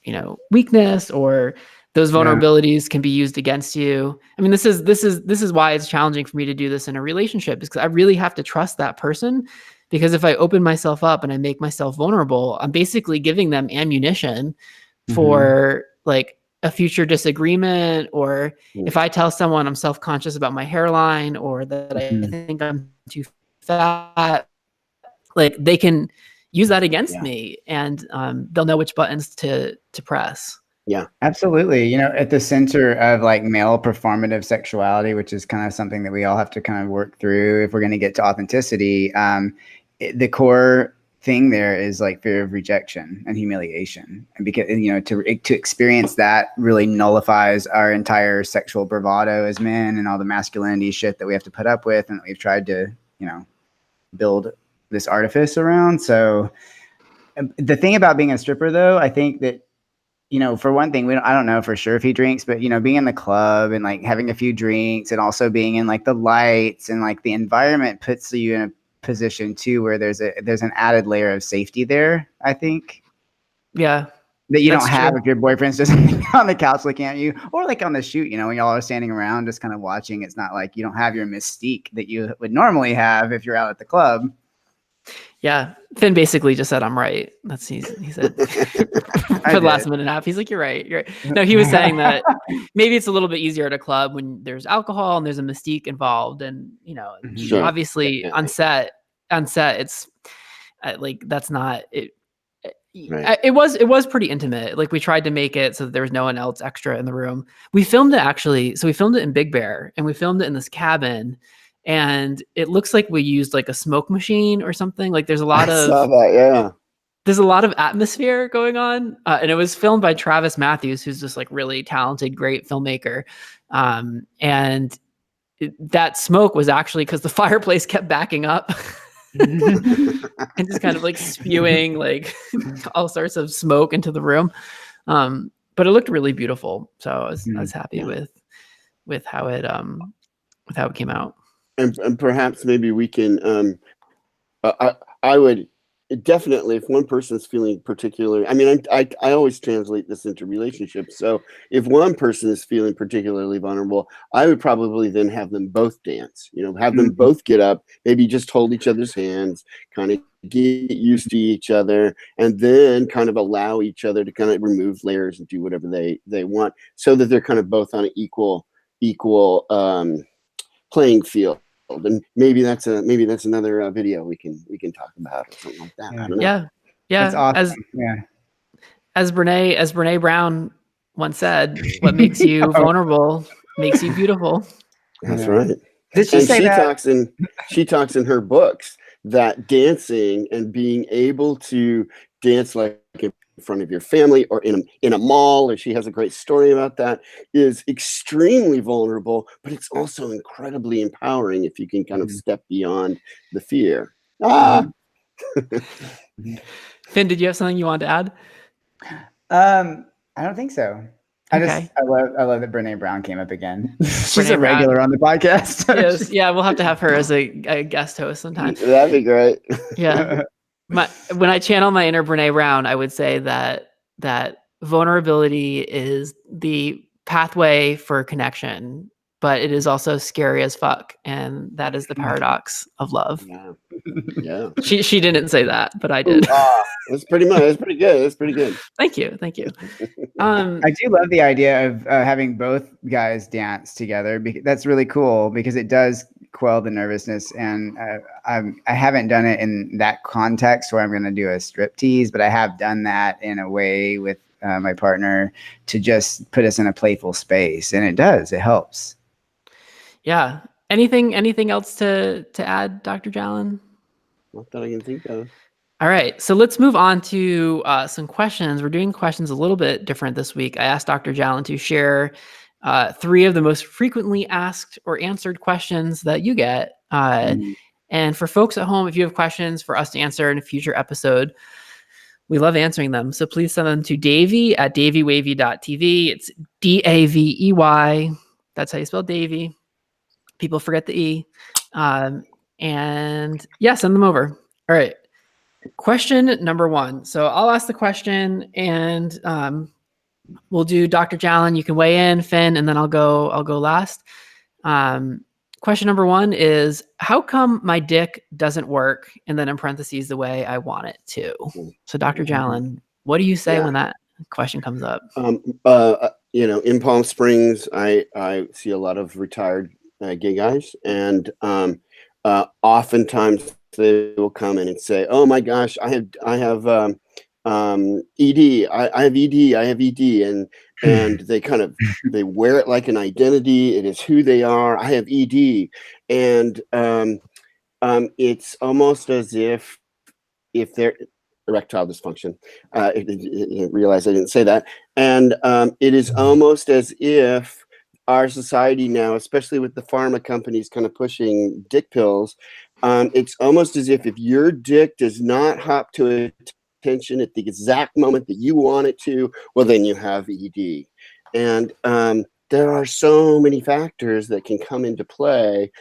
A: you know, weakness, or those vulnerabilities can be used against you. I mean, this is why it's challenging for me to do this in a relationship, is because I really have to trust that person, because if I open myself up and I make myself vulnerable, I'm basically giving them ammunition for like a future disagreement, or if I tell someone I'm self-conscious about my hairline, or that I think I'm too fat, like they can use that against me, and they'll know which buttons to press.
C: Yeah, absolutely. You know, at the center of like male performative sexuality, which is kind of something that we all have to kind of work through if we're going to get to authenticity, the core thing there is like fear of rejection and humiliation. And because, you know, to experience that really nullifies our entire sexual bravado as men and all the masculinity shit that we have to put up with, and we've tried to, you know, build this artifice around. So the thing about being a stripper, though, I think that, you know, for one thing, I don't know for sure if he drinks, but, you know, being in the club and like having a few drinks and also being in like the lights and like the environment puts you in a position too where there's an added layer of safety there, I think.
A: Yeah.
C: That you don't have if your boyfriend's just on the couch looking at you, or like on the shoot, you know, when y'all are standing around just kind of watching. It's not like you don't have your mystique that you would normally have if you're out at the club.
A: Yeah, Finn basically just said, I'm right. He said for the last minute and a half. He's like, you're right. No, he was saying that maybe it's a little bit easier at a club when there's alcohol and there's a mystique involved. And, you know, obviously on set, it's like, that's not it. Right. It was pretty intimate. Like we tried to make it so that there was no one else extra in the room. We filmed it we filmed it in Big Bear, and we filmed it in this cabin. And it looks like we used like a smoke machine or something. Like there's a lot there's a lot of atmosphere going on. And it was filmed by Travis Matthews, who's just like really talented, great filmmaker. And that smoke was actually because the fireplace kept backing up and just kind of like spewing like all sorts of smoke into the room. But it looked really beautiful. So I was happy with how it came out.
B: And perhaps maybe we can, I would definitely, if one person's feeling particularly, I mean, I always translate this into relationships. So if one person is feeling particularly vulnerable, I would probably then have them both dance, you know, have them both get up, maybe just hold each other's hands, kind of get used to each other, and then kind of allow each other to kind of remove layers and do whatever they want, so that they're kind of both on an equal playing field. And maybe that's another video we can talk about or something like that. I don't know.
A: Yeah.
C: That's awesome.
A: As Brene Brown once said, what makes you vulnerable makes you beautiful.
B: That's right.
C: Did she
B: And
C: say that?
B: she talks in her books that dancing and being able to dance like in front of your family or in a mall, or she has a great story about that, is extremely vulnerable, but it's also incredibly empowering if you can kind of step beyond the fear.
A: Finn, did you have something you wanted to add?
C: I don't think so.
A: Okay.
C: I love that Brene Brown came up again. She's
A: Brene
C: a regular
A: Brown.
C: on the podcast.
A: Yes, yeah, we'll have to have her as a guest host sometime.
B: That'd be great.
A: Yeah. When I channel my inner Brene Brown, I would say that vulnerability is the pathway for connection, but it is also scary as fuck, and that is the paradox of love.
B: Yeah.
A: She didn't say that, but I did.
B: That's pretty good. That's pretty good.
A: Thank you.
C: I do love the idea of having both guys dance together. That's really cool because it does quell the nervousness. And I haven't done it in that context where I'm going to do a striptease, but I have done that in a way with my partner to just put us in a playful space, and it helps.
A: Yeah. Anything else to add, Dr. Jalen?
B: Not that I can think of.
A: All right, so let's move on to some questions. We're doing questions a little bit different this week. I asked Dr. Jalen to share 3 of the most frequently asked or answered questions that you get. And for folks at home, if you have questions for us to answer in a future episode, we love answering them. So please send them to Davey at daveywavey.tv. It's Davey. That's how you spell Davey. People forget the E. And yeah, send them over. All right. Question number 1. So I'll ask the question, and we'll do Dr. Jalen. You can weigh in, Finn, and then I'll go last. Question number 1 is, how come my dick doesn't work? And then in parentheses, the way I want it to. So Dr. Jalen, what do you say when that question comes up?
B: In Palm Springs, I see a lot of retired gay guys, and oftentimes they will come in and say, "Oh my gosh, I have ED. I have ED. I have ED," and they wear it like an identity. It is who they are. I have ED, and it's almost as if they're erectile dysfunction. Realize I didn't say that, and it is almost as if our society now, especially with the pharma companies kind of pushing dick pills, it's almost as if your dick does not hop to attention at the exact moment that you want it to, well, then you have ED. And there are so many factors that can come into play.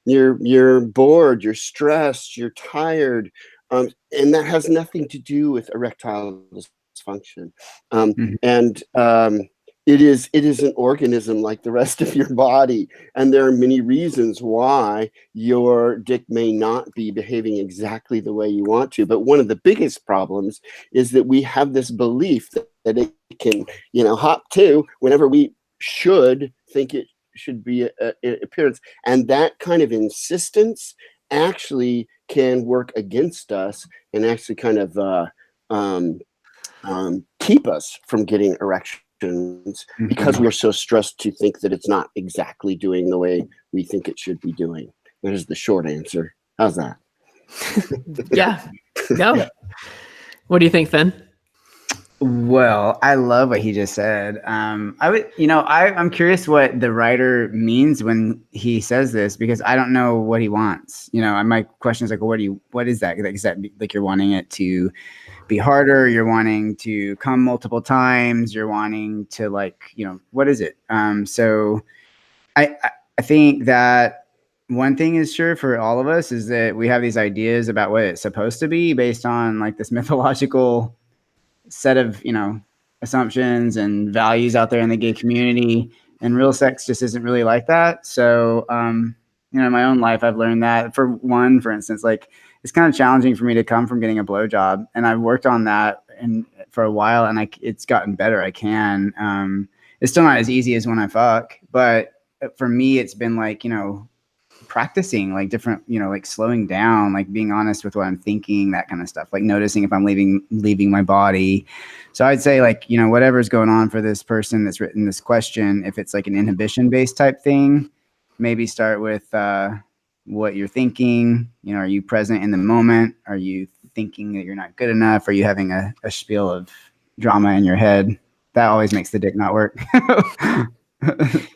B: You're bored, you're stressed, you're tired, and that has nothing to do with erectile dysfunction. And it is an organism like the rest of your body, and there are many reasons why your dick may not be behaving exactly the way you want to. But one of the biggest problems is that we have this belief that it can, hop to whenever we should think it should be an appearance, and that kind of insistence actually can work against us and actually kind of keep us from getting erections because we're so stressed to think that it's not exactly doing the way we think it should be doing. There's the short answer. How's that?
A: Yeah. Go. What do you think, Finn?
C: Well, I love what he just said. I'm curious what the writer means when he says this, because I don't know what he wants. My question is like, what is that? Like, is that like you're wanting it to be harder? You're wanting to come multiple times? You're wanting to what is it? So I think that one thing is sure for all of us is that we have these ideas about what it's supposed to be based on like this mythological set of assumptions and values out there in the gay community, and real sex just isn't really like that. So in my own life, I've learned that for instance, like it's kind of challenging for me to come from getting a blowjob, and I've worked on that for a while, and it's gotten better. I can it's still not as easy as when I fuck, but for me it's been like practicing like different, like slowing down, like being honest with what I'm thinking, that kind of stuff, like noticing if I'm leaving my body. So I'd say like, whatever's going on for this person that's written this question, if it's like an inhibition based type thing, maybe start with what you're thinking. Are you present in the moment? Are you thinking that you're not good enough? Are you having a spiel of drama in your head? That always makes the dick not work.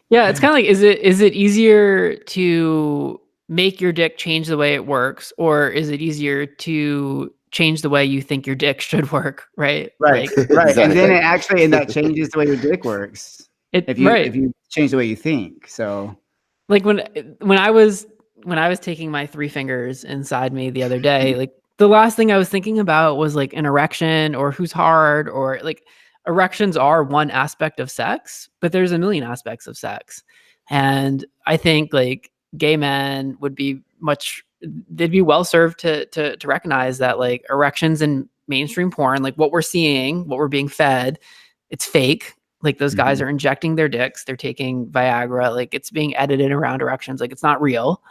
A: Yeah, it's kind of like, is it easier to make your dick change the way it works, or is it easier to change the way you think your dick should work? Right.
C: Right.
A: Like,
C: right.
B: Exactly.
C: And then that changes the way your dick works. If you change the way you think. So
A: like when I was taking my 3 fingers inside me the other day, like the last thing I was thinking about was like an erection or who's hard, or like erections are one aspect of sex, but there's a million aspects of sex. And I think like gay men they'd be well served to recognize that like erections in mainstream porn, like what we're seeing, what we're being fed, it's fake. Like those guys are injecting their dicks, they're taking Viagra, like it's being edited around erections, like it's not real.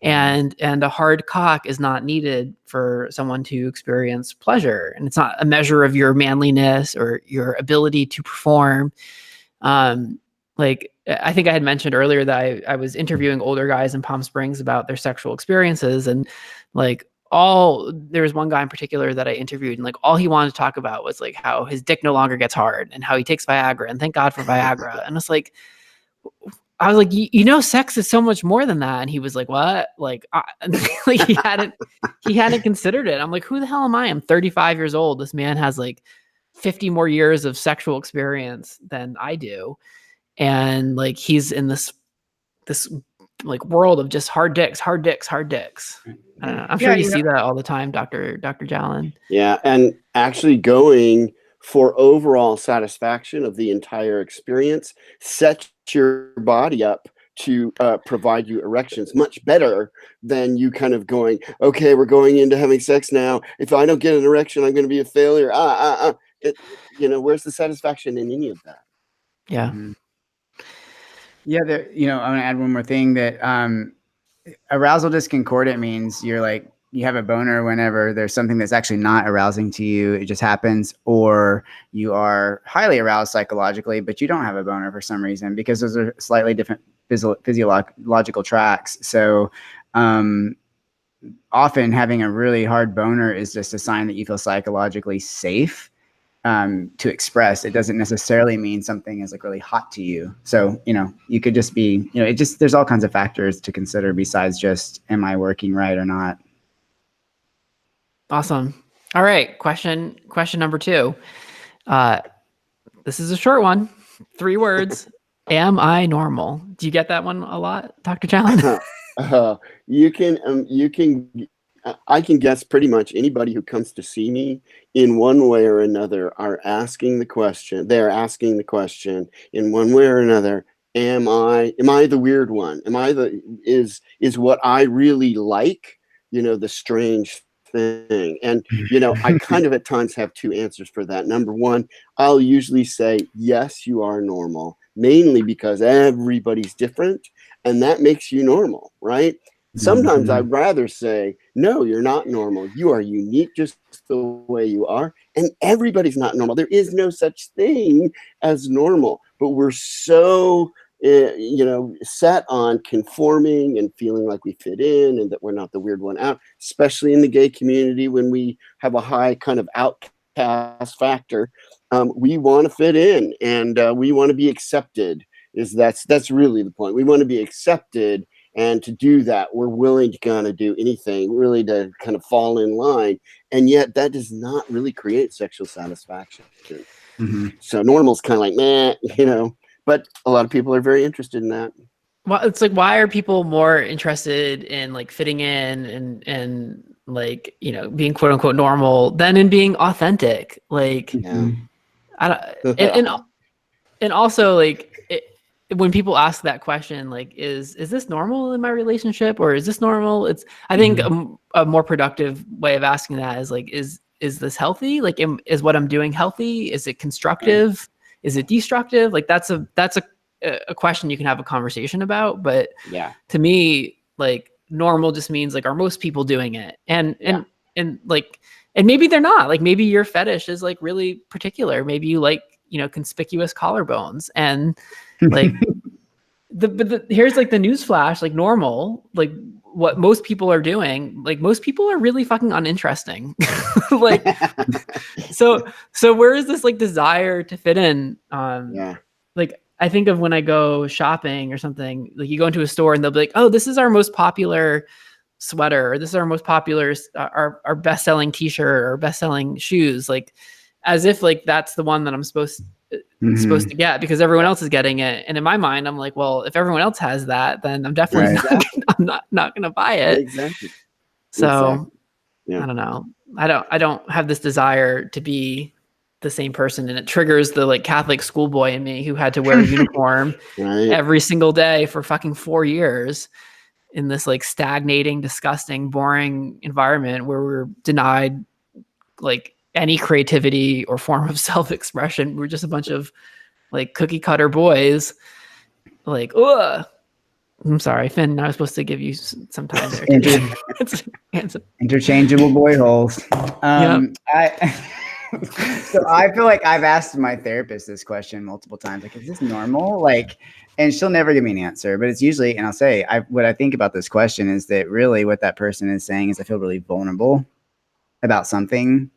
A: And a hard cock is not needed for someone to experience pleasure. And it's not a measure of your manliness or your ability to perform. Like I think I had mentioned earlier that I was interviewing older guys in Palm Springs about their sexual experiences. And like there was one guy in particular that I interviewed, and like all he wanted to talk about was like how his dick no longer gets hard and how he takes Viagra, and thank God for Viagra. And it's like, I was like, sex is so much more than that. And he was like, what? Like, like he hadn't considered it. I'm like, who the hell am I? I'm 35 years old. This man has like 50 more years of sexual experience than I do. And like, he's in this like world of just hard dicks. I don't know. I'm sure you see that all the time, Dr. Jalen.
B: Yeah. And actually going for overall satisfaction of the entire experience, set your body up to provide you erections much better than you kind of going, okay, we're going into having sex now. If I don't get an erection, I'm going to be a failure. Where's the satisfaction in any of that?
A: Yeah.
C: Mm-hmm. Yeah. I'm going to add one more thing that arousal disconcordant means you're like, you have a boner whenever there's something that's actually not arousing to you. It just happens. Or you are highly aroused psychologically, but you don't have a boner for some reason, because those are slightly different physiological tracks. So often having a really hard boner is just a sign that you feel psychologically safe to express. It doesn't necessarily mean something is like really hot to you. So, you could just be, there's all kinds of factors to consider besides just, am I working right or not?
A: Awesome. All right. Question number 2. This is a short one. 3 words. Am I normal? Do you get that one a lot, Dr. Challen?
B: I can guess pretty much anybody who comes to see me in one way or another are asking the question. They're asking the question in one way or another. Am I the weird one? Is what I really like, the strange thing? And, I kind of at times have 2 answers for that. Number one, I'll usually say, yes, you are normal, mainly because everybody's different and that makes you normal, right? Sometimes I'd rather say, no, you're not normal. You are unique just the way you are. And everybody's not normal. There is no such thing as normal. But we're so, set on conforming and feeling like we fit in and that we're not the weird one out, especially in the gay community when we have a high kind of outcast factor. We want to fit in and we want to be accepted. That's really the point. We want to be accepted. And to do that, we're willing to kind of do anything really to kind of fall in line. And yet that does not really create sexual satisfaction. Mm-hmm. So normal's kind of like, meh, but a lot of people are very interested in that.
A: Well, it's like, why are people more interested in like fitting in and like, being quote unquote normal than in being authentic? Like,
B: yeah.
A: I don't, and also like, when people ask that question, like, is this normal in my relationship, or is this normal? I think a more productive way of asking that is like, is this healthy? Like, is what I'm doing healthy? Is it constructive? Is it destructive? Like, that's a question you can have a conversation about. But
B: yeah,
A: to me, like normal just means like, are most people doing it? And like, and maybe they're not. Like maybe your fetish is like really particular. Maybe you like, conspicuous collarbones, and like here's like the news flash, like normal, like what most people are doing, like most people are really fucking uninteresting. Like, so where is this like desire to fit in? Like I think of when I go shopping or something, like you go into a store and they'll be like, oh, this is our most popular sweater, or this is our most popular, our best-selling t-shirt or best-selling shoes, like as if like that's the one that I'm supposed to get because everyone else is getting it. And in my mind, I'm like, well, if everyone else has that, then I'm definitely not gonna buy it.
B: Exactly.
A: So I don't know. I don't have this desire to be the same person, and it triggers the like Catholic schoolboy in me who had to wear a uniform every single day for fucking 4 years in this like stagnating, disgusting, boring environment where we're denied like any creativity or form of self-expression. We're just a bunch of like cookie cutter boys. Like, ugh. I'm sorry, Finn. I was supposed to give you some time there.
C: Interchangeable boy holes. So I feel like I've asked my therapist this question multiple times. Like, is this normal? Like, and she'll never give me an answer. But it's usually, and I'll say, what I think about this question is that really what that person is saying is I feel really vulnerable about something.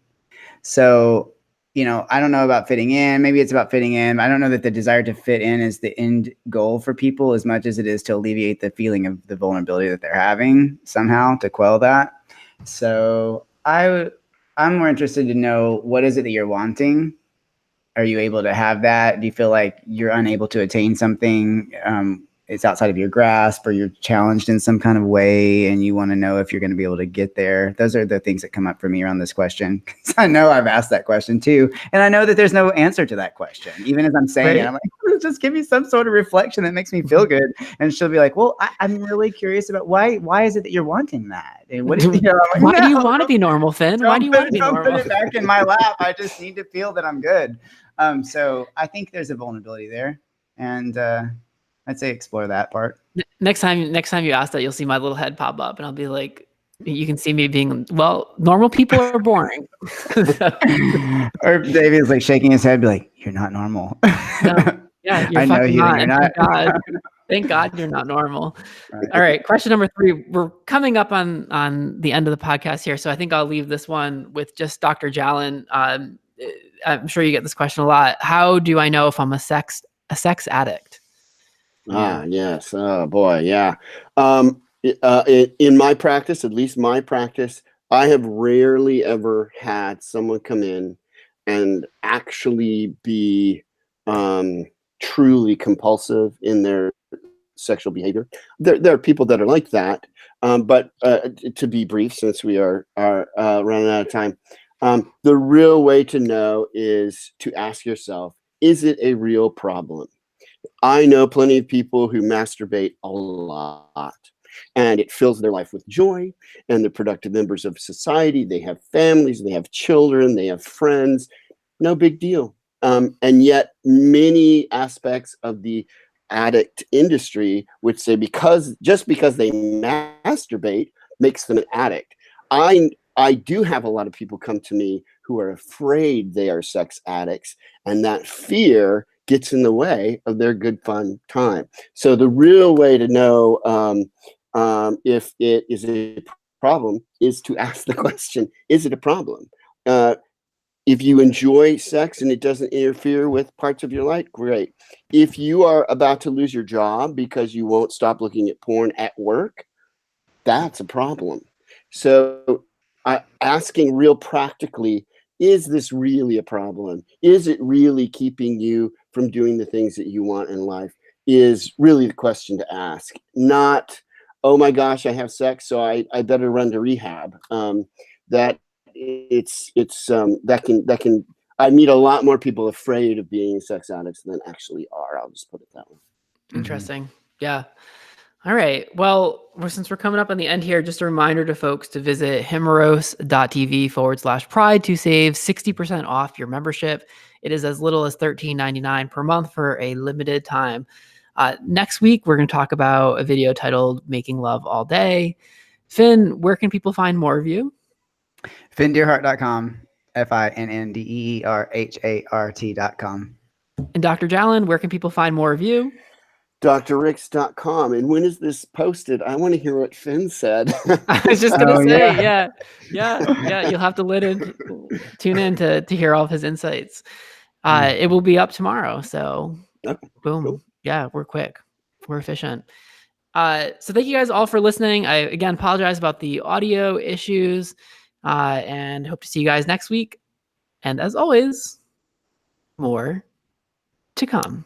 C: So, I don't know about fitting in. Maybe it's about fitting in. I don't know that the desire to fit in is the end goal for people as much as it is to alleviate the feeling of the vulnerability that they're having somehow, to quell that. So I'm more interested to know, what is it that you're wanting? Are you able to have that? Do you feel like you're unable to attain something? It's outside of your grasp, or you're challenged in some kind of way and you want to know if you're going to be able to get there. Those are the things that come up for me around this question. Because I know I've asked that question too. And I know that there's no answer to that question. Even as I'm saying it, I'm like, just give me some sort of reflection that makes me feel good. And she'll be like, well, I'm really curious about why is it that you're wanting that? And what like,
A: why do you want to be normal, Finn? Why do you want to be normal?
C: Put it back in my lap. I just need to feel that I'm good. So I think there's a vulnerability there. And, I'd say explore that part.
A: Next time you ask that, you'll see my little head pop up, and I'll be like, you can see me being, well, normal people are boring.
C: Or Davey's like shaking his head, be like, you're not normal.
A: No. Yeah, you're fucking not. You're not. Thank God you're not normal. All right, question number 3. We're coming up on the end of the podcast here, so I think I'll leave this one with just Dr. Jalen. I'm sure you get this question a lot. How do I know if I'm a sex addict?
B: Yes. Oh boy. Yeah. In my practice, at least my practice, I have rarely ever had someone come in and actually be truly compulsive in their sexual behavior. There are people that are like that, but to be brief, since we are running out of time, the real way to know is to ask yourself, is it a real problem? I know plenty of people who masturbate a lot, and it fills their life with joy, and they're productive members of society. They have families, they have children, they have friends. No big deal. And yet many aspects of the addict industry would say just because they masturbate makes them an addict. I do have a lot of people come to me who are afraid they are sex addicts, and that fear gets in the way of their good fun time. So the real way to know if it is a problem is to ask the question, is it a problem? If you enjoy sex and it doesn't interfere with parts of your life, great. If you are about to lose your job because you won't stop looking at porn at work, that's a problem. So asking real practically, is this really a problem? Is it really keeping you from doing the things that you want in life? Is really the question to ask. Not, oh my gosh, I have sex, so I better run to rehab. That can. I meet a lot more people afraid of being sex addicts than actually are. I'll just put it that way.
A: Interesting. Yeah. All right. Well, since we're coming up on the end here, just a reminder to folks to visit himeros.tv/pride to save 60% off your membership. It is as little as $13.99 per month for a limited time. Next week, we're going to talk about a video titled Making Love All Day. Finn, where can people find more of you?
C: FinnDeerhart.com, FinnDeerhart.com.
A: And Dr. Jalen, where can people find more of you?
B: drricks.com. And when is this posted? I want to hear what Finn said.
A: I was just going to say,
C: yeah.
A: You'll have to tune in to hear all of his insights. It will be up tomorrow. So boom. Cool. Yeah, we're quick. We're efficient. So thank you guys all for listening. I, again, apologize about the audio issues and hope to see you guys next week. And as always, more to come.